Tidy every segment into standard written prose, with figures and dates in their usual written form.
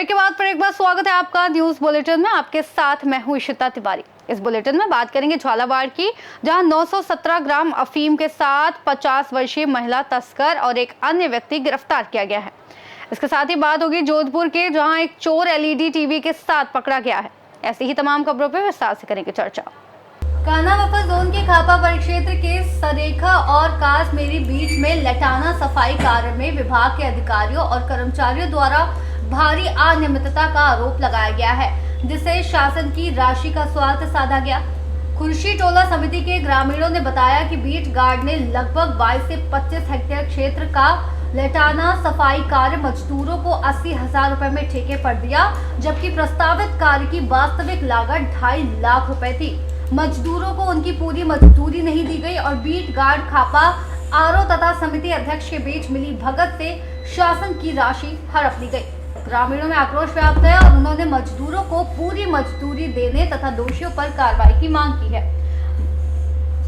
Break के बाद फिर एक बार स्वागत है आपका न्यूज बुलेटिन में। आपके साथ मैं हूं इशिता तिवारी। इस बुलेटिन में बात करेंगे झालावाड़ की, जहां 917 ग्राम अफीम के साथ 50 वर्षीय महिला तस्कर और एक अन्य व्यक्ति गिरफ्तार किया गया है। इसके साथ ही बात होगी जोधपुर के, जहां एक चोर एलईडी टीवी के साथ पकड़ा गया है। ऐसी ही तमाम खबरों पर विस्तार से करेंगे चर्चा। कान्हा बफर जोन के खापा परिक्षेत्र के सरेखा और कासमेरी बीच में लटाना सफाई कार्य में विभाग के अधिकारियों और कर्मचारियों द्वारा भारी अनियमितता का आरोप लगाया गया है, जिससे शासन की राशि का स्वार्थ साधा गया। खुर्शी टोला समिति के ग्रामीणों ने बताया कि बीट गार्ड ने लगभग 22 से 25 हेक्टेयर क्षेत्र का लटाना सफाई कार्य मजदूरों को 80,000 रुपए में ठेके पर दिया, जबकि प्रस्तावित कार्य की वास्तविक लागत 2.5 लाख रुपए थी। मजदूरों को उनकी पूरी मजदूरी नहीं दी गई और बीट गार्ड खापा आरओ तथा समिति अध्यक्ष के बीच मिली भगत से शासन की राशि हड़प ली गई। ग्रामीणों में आक्रोश व्याप्त है और उन्होंने मजदूरों को पूरी मजदूरी देने तथा दोषियों पर कार्रवाई की मांग की है।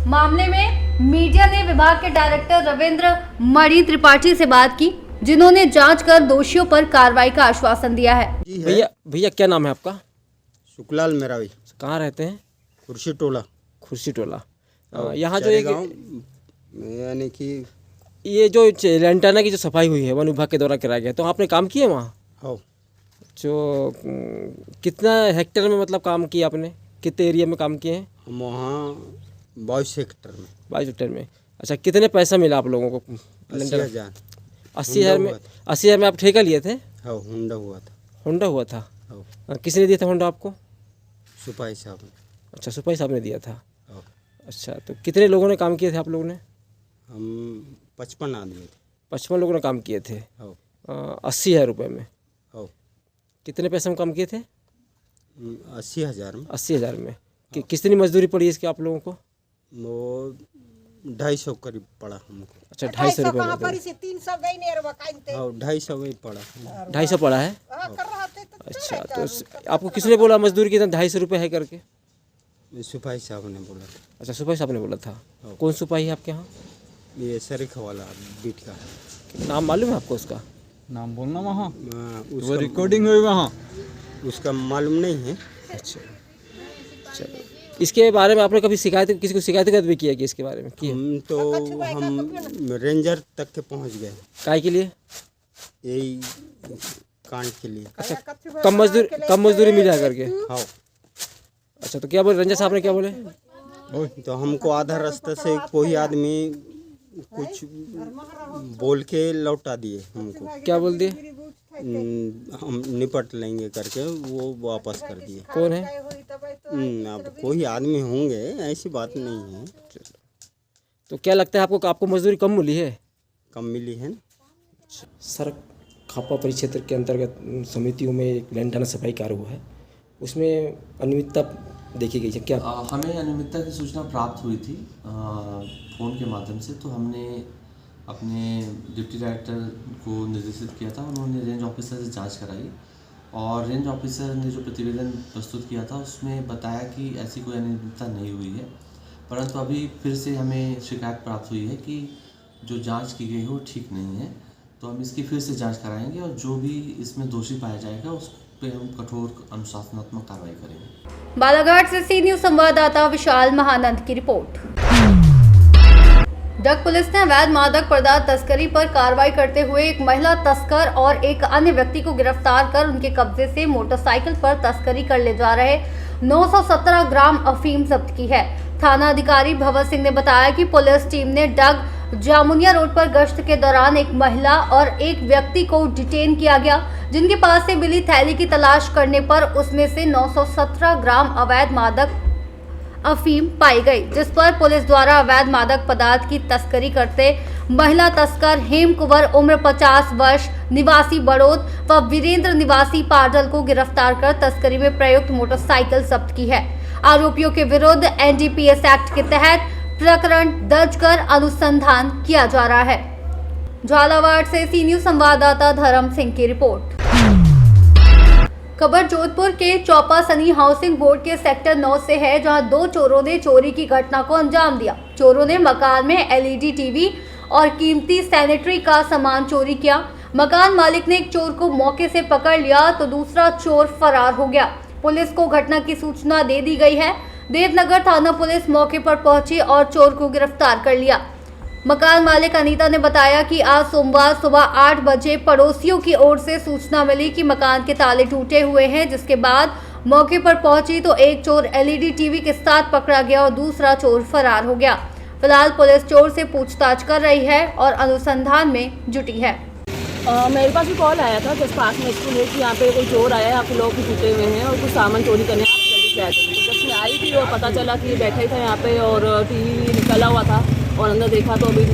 मामले में मीडिया ने विभाग के डायरेक्टर रविंद्र मणि त्रिपाठी से बात की, जिन्होंने जांच कर दोषियों पर कार्रवाई का आश्वासन दिया है। भैया क्या नाम है आपका? शुक्लाल मेरावी। कहाँ रहते हैं? खुर्शी टोला। खुर्शी टोला। यहाँ जो एक यानी कि ये जो एंटेना की जो सफाई हुई है वन विभाग के द्वारा कराया गया, तो आपने काम किया वहाँ? हाँ। जो कितना हेक्टेयर में मतलब काम किया आपने? कितने एरिया में काम किए हैं? हम वहाँ 22 हेक्टेयर में। 22 हेक्टेयर में। अच्छा, कितने पैसा मिला आप लोगों को? 80,000। 80,000 में? 80,000 में आप ठेका लिए थे? हाँ, होंडा हुआ था। होंडा हुआ था? हाँ। किसने दिया था होंडा आपको? सुपाई साहब ने। अच्छा, सुपाई साहब ने दिया था। हाँ। अच्छा, तो कितने लोगों ने काम किए थे आप लोगों ने? हम 55 आदमी थे। 55 लोगों ने काम किए थे। हाँ। 80,000 रुपये में। हाँ। कितने पैसे में काम किए थे? 80,000 में। 80,000 में। कितनी मजदूरी पड़ी इसकी आप लोगों को? वो 250 करीब पड़ा हमको। अच्छा, 250 रुपये। 250 वही पड़ा। 250 पड़ा है? अच्छा, तो आपको किसने बोला मजदूरी कितना 250 रुपये है करके? सुपाई साहब ने बोला था। अच्छा, सुपाई साहब ने बोला था। कौन सुपाई है आपके यहाँ? ये सरीखा वाला बीट का। नाम मालूम है आपको उसका? नाम बोलना वहाँ उसका रिकॉर्डिंग हुई वहाँ, उसका मालूम नहीं है। अच्छा, चलो। इसके बारे में आपने कभी शिकायत, किसी को शिकायत भी किया कि इसके बारे में किया? हम रेंजर तक के पहुँच गए। काय के लिए? यही कांड के लिए। अच्छा, कम मजदूरी मिला है करके? हाँ। अच्छा, तो क्या बोले रंजन साहब ने? क्या बोले? तो हमको आधा रास्ते से कोई आदमी कुछ बोल के लौटा दिए हमको। क्या बोल दिए? हम निपट लेंगे करके वो वापस कर दिए। कौन है? अब कोई आदमी होंगे, ऐसी बात नहीं है। तो क्या लगता है आपको कि आपको मजदूरी कम मिली है? कम मिली है। सर, खापा परिक्षेत्र के अंतर्गत समितियों में एक लैंटाना सफाई कार्य हुआ है, उसमें अनियमितता देखी गई है क्या? हमें अनियमितता की सूचना प्राप्त हुई थी फ़ोन के माध्यम से, तो हमने अपने डिप्टी डायरेक्टर को निर्देशित किया था। उन्होंने रेंज ऑफिसर से जांच कराई और रेंज ऑफिसर ने जो प्रतिवेदन प्रस्तुत किया था उसमें बताया कि ऐसी कोई अनियमितता नहीं हुई है, परंतु अभी फिर से हमें शिकायत प्राप्त हुई है कि जो जाँच की गई है वो ठीक नहीं है। तो हम इसकी फिर से जाँच कराएँगे और जो भी इसमें दोषी पाया जाएगा उस पे हम कठोर अनुशासनात्मक कार्रवाई करेंगे। बालाघाट से सी न्यूज संवाददाता विशाल महानंद की रिपोर्ट। डग पुलिस ने अवैध मादक पदार्थ तस्करी पर कार्रवाई करते हुए एक महिला तस्कर और एक अन्य व्यक्ति को गिरफ्तार कर उनके कब्जे से मोटरसाइकिल पर तस्करी कर ले जा रहे 917 ग्राम अफीम जब्त की है। थाना अधिकारी भवन सिंह ने बताया कि पुलिस टीम ने डग जामुनिया रोड पर गश्त के दौरान एक महिला और एक व्यक्ति को डिटेन किया गया, जिनके पास से मिली थैली की तलाश करने पर उसमें से 917 ग्राम अवैध मादक अफीम पाई गई, जिस पर पुलिस द्वारा अवैध मादक पदार्थ की तस्करी करते महिला तस्कर हेम कुंवर उम्र 50 वर्ष निवासी बड़ौद व वीरेंद्र निवासी पाडल को गिरफ्तार कर तस्करी में प्रयुक्त मोटरसाइकिल जब्त की है। आरोपियों के विरुद्ध एनडीपीएस एक्ट के तहत प्रकरण दर्ज कर अनुसंधान किया जा रहा है। झालावाड़ से सी न्यूज संवाददाता धर्म सिंह की रिपोर्ट। खबर जोधपुर के चौपा सनी हाउसिंग बोर्ड के सेक्टर 9 से है, जहां 2 चोरों ने चोरी की घटना को अंजाम दिया। चोरों ने मकान में एलईडी टीवी और कीमती सैनिटरी का सामान चोरी किया। मकान मालिक ने एक चोर को मौके से पकड़ लिया तो दूसरा चोर फरार हो गया। पुलिस को घटना की सूचना दे दी गई है। देवनगर थाना पुलिस मौके पर पहुंची और चोर को गिरफ्तार कर लिया। मकान मालिक अनीता ने बताया कि आज सोमवार सुबह 8 बजे पड़ोसियों की ओर से सूचना मिली कि मकान के ताले टूटे हुए हैं, जिसके बाद मौके पर पहुंची तो एक चोर एलईडी टीवी के साथ पकड़ा गया और दूसरा चोर फरार हो गया। फिलहाल पुलिस चोर से पूछताछ कर रही है और अनुसंधान में जुटी है। मेरे पास भी कॉल आया था जब पास में स्कूल है कि यहाँ पे कोई चोर आया है, आपके लोग भी टूटे हुए हैं और कुछ सामान चोरी करने आप जल्दी से आ जाइए। तो जब मैं आई थी और पता चला कि बैठा ही था यहाँ पे और टीवी निकला हुआ था और अंदर देखा तो अभी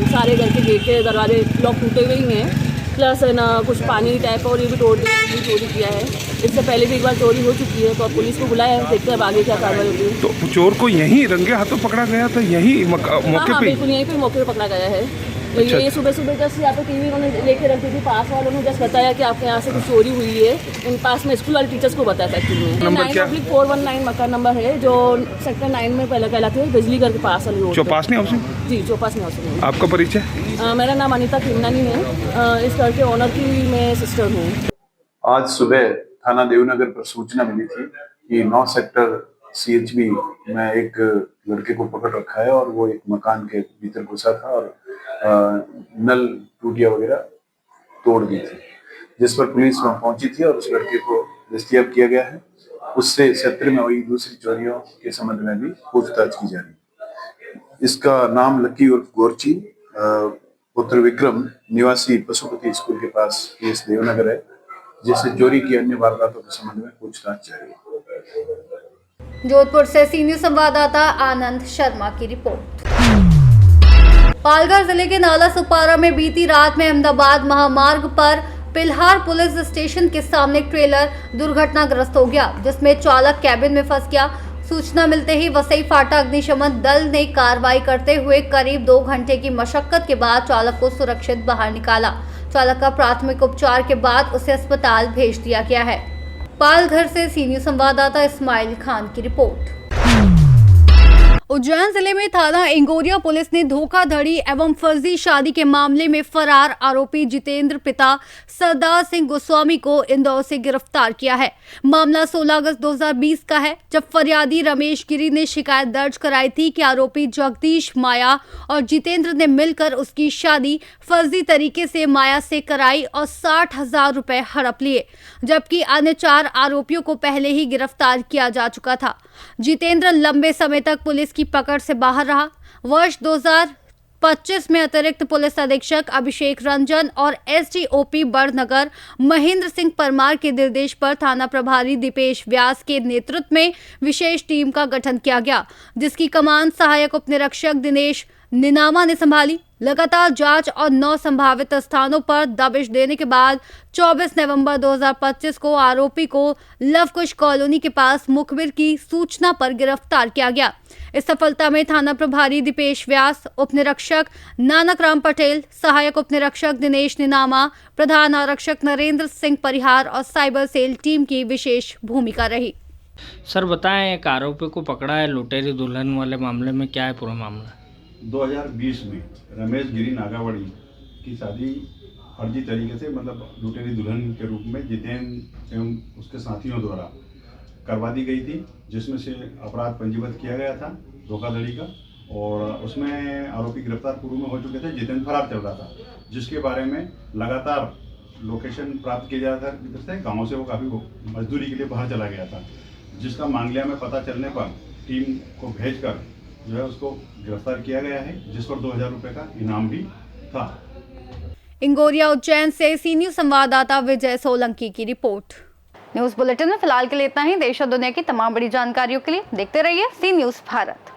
सारे घर के गेट के दरवाजे लॉक टूटे हुए ही हैं, प्लस है ना कुछ पानी टाइप और ये भी तोड़ दिया, ये चोरी किया है। इससे पहले भी एक बार चोरी हो चुकी है तो अब पुलिस को बुलाया है, देखते हैं अब आगे क्या कार्रवाई होती है। तो चोर को यहीं रंगे हाथों पकड़ा गया था, यहीं मौके पे? बिल्कुल यहीं पे मौके पे पकड़ा गया है। तो अच्छा। ये सुबह सुबह जस्ट यहाँ पे टीवी उन्होंने लेके रखी थी, पास वालों ने जस्ट बताया कि आपके यहाँ से कुछ चोरी हुई है। इन पास में स्कूल वाले टीचर्स को बताया था एक्चुअली में। नंबर क्या? 9/419 मकान नंबर है जो सेक्टर 9 में पहले कहलाते हैं, बिजली घर के पास वाली रोड। चौपासनी हाउसिंग? जी चौपासनी हाउसिंग। आपका परिचय? मेरा नाम अनीता खिमनानी है। इस घर के ओनर की मैं सिस्टर हूँ। आज सुबह थाना देवनगर पर सूचना मिली थी कि 9 सेक्टर CHB में एक लड़के को पकड़ रखा है और वो एक मकान के भीतर घुसा था और नल टूटियां वगैरह तोड़ दी थी, जिस पर पुलिस वहां पहुंची थी और उस लड़के को दस्तयाब किया गया है। उससे क्षेत्र में हुई दूसरी चोरियों के संबंध में भी पूछताछ की जा रही है। इसका नाम लक्की उर्फ गोरची पुत्र विक्रम निवासी पशुपति स्कूल के पास PS देवनगर है, जिससे चोरी की अन्य वारदातों के संबंध में पूछताछ जारी है। जोधपुर से सी न्यूज संवाददाता आनंद शर्मा की रिपोर्ट। पालघर जिले के नाला सुपारा में बीती रात में अहमदाबाद महामार्ग पर पिल्हार पुलिस स्टेशन के सामने एक ट्रेलर दुर्घटनाग्रस्त हो गया, जिसमें चालक कैबिन में फंस गया। सूचना मिलते ही वसई फाटा अग्निशमन दल ने कार्रवाई करते हुए करीब 2 घंटे की मशक्कत के बाद चालक को सुरक्षित बाहर निकाला। चालक का प्राथमिक उपचार के बाद उसे अस्पताल भेज दिया गया है। पालघर से सी न्यूज संवाददाता इस्माइल खान की रिपोर्ट। उज्जैन जिले में थाना इंगोरिया पुलिस ने धोखाधड़ी एवं फर्जी शादी के मामले में फरार आरोपी जितेंद्र पिता सरदार सिंह गोस्वामी को इंदौर से गिरफ्तार किया है। मामला 16 अगस्त 2020 का है, जब फरियादी रमेश गिरी ने शिकायत दर्ज कराई थी कि आरोपी जगदीश माया और जितेंद्र ने मिलकर उसकी शादी फर्जी तरीके से माया से कराई और 60,000 रुपए हड़प लिए, जबकि अन्य 4 आरोपियों को पहले ही गिरफ्तार किया जा चुका था। जितेंद्र लंबे समय तक पुलिस की पकड़ से बाहर रहा। वर्ष 2025 में अतिरिक्त पुलिस अधीक्षक अभिषेक रंजन और SDOP बड़नगर महेंद्र सिंह परमार के निर्देश पर थाना प्रभारी दीपेश व्यास के नेतृत्व में विशेष टीम का गठन किया गया, जिसकी कमान सहायक उपनिरीक्षक दिनेश निनामा ने संभाली। लगातार जांच और 9 संभावित स्थानों पर दबिश देने के बाद 24 नवंबर 2025 को आरोपी को लवकुश कॉलोनी के पास मुखबिर की सूचना पर गिरफ्तार किया गया। इस सफलता में थाना प्रभारी दीपेश व्यास, उपनिरीक्षक नानक राम पटेल, सहायक उपनिरीक्षक दिनेश निनामा, प्रधान आरक्षक नरेंद्र सिंह परिहार और साइबर सेल टीम की विशेष भूमिका रही। सर बताएं, एक आरोपी को पकड़ा है लुटेरी दुल्हन वाले मामले में, क्या है पूरा मामला? 2020 में रमेश गिरी नागावड़ी की शादी फर्जी तरीके से मतलब लुटेरी दुल्हन के रूप में जितेंद्र एवं उसके साथियों द्वारा करवा दी गई थी, जिसमें से अपराध पंजीबद्ध किया गया था धोखाधड़ी का, और उसमें आरोपी गिरफ्तार पूर्व में हो चुके थे। जितेंद्र फरार चल रहा था, जिसके बारे में लगातार लोकेशन प्राप्त किया जा रहा था। गाँव से वो काफ़ी मजदूरी के लिए बाहर चला गया था, जिसका मांगलिया में पता चलने पर टीम को भेजकर जो है उसको गिरफ्तार किया गया है, जिस पर 2,000 रुपये का इनाम भी था। इंगोरिया उज्जैन से सी न्यूज संवाददाता विजय सोलंकी की रिपोर्ट। न्यूज बुलेटिन में फिलहाल के लिए इतना ही। देश और दुनिया की तमाम बड़ी जानकारियों के लिए देखते रहिए सी न्यूज भारत।